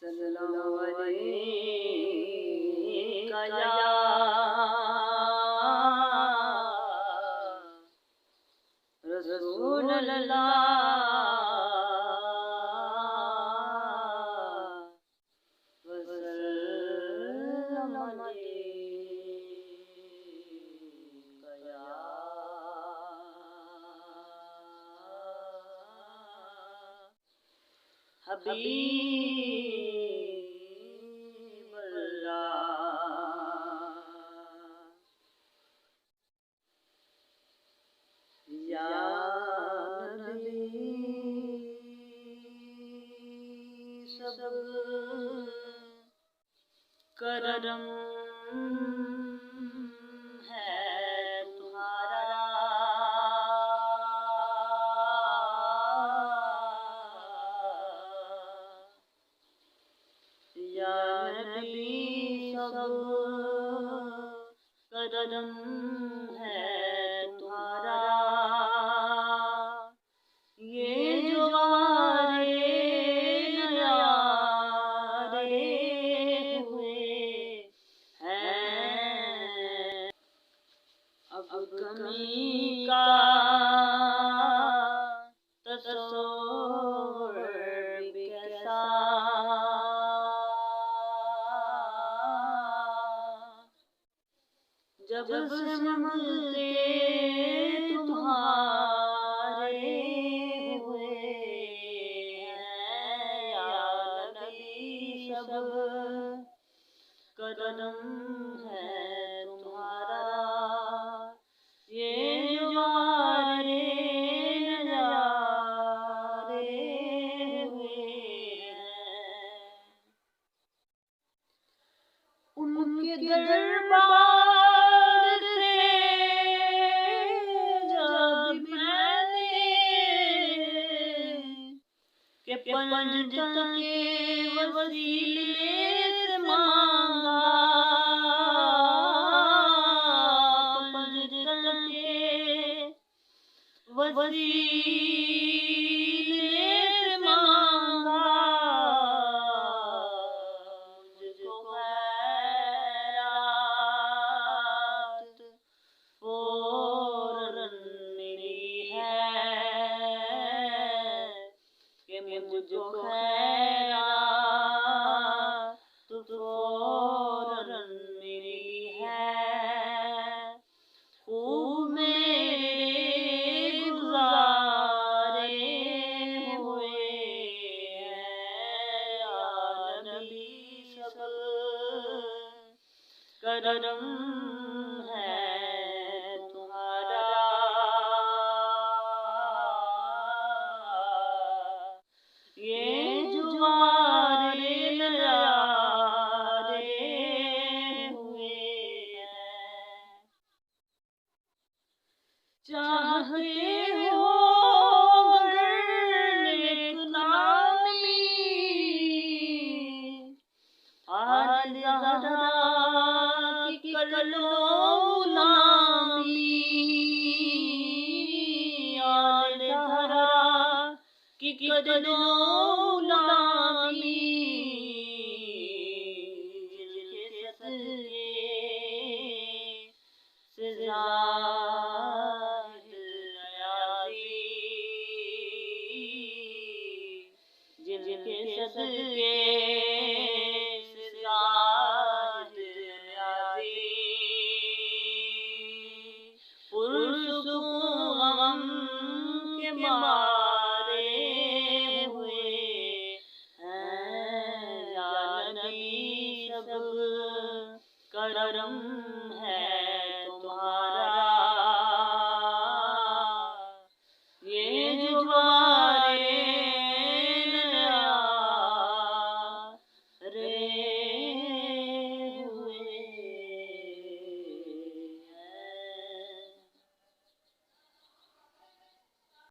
सल्लल्लाहु अलैहि या रसूल अल्लाह वसल्लम अलैका या हबीब अल्लाह या नबी सब करम है तुम्हारा या नबी सब करम है तुम्हारा ये जो नयारे हुए हैं अब कमी का तस्वुर भी कैसा जब से मंगते तुम्हारे हुए हैं या नबी सब कदम है तुम्हारा ये नजारे हुए हैं उनके दरबार से जब मैंने के पंज के वसीले से मांगा पंज के वसीले से मांगा मुझको खैरात फौरन मिली है कि मुझको खैरात फौरन मिली है खूब मेरे गुज़ारे हुए हैं या नबी सब करम है तुम्हारा ये जुवारे नयारे हुए हैं चाहते हो अगर नेक नामी आल ज़हरा की कर लो गुलामी आल ज़हरा की कर लो गुलामी जिनके सदके से जिनके सदके से ज़ाहिद न्याज़ी पुरसुकून गम के मारे हुए हैं या नबी सब करम है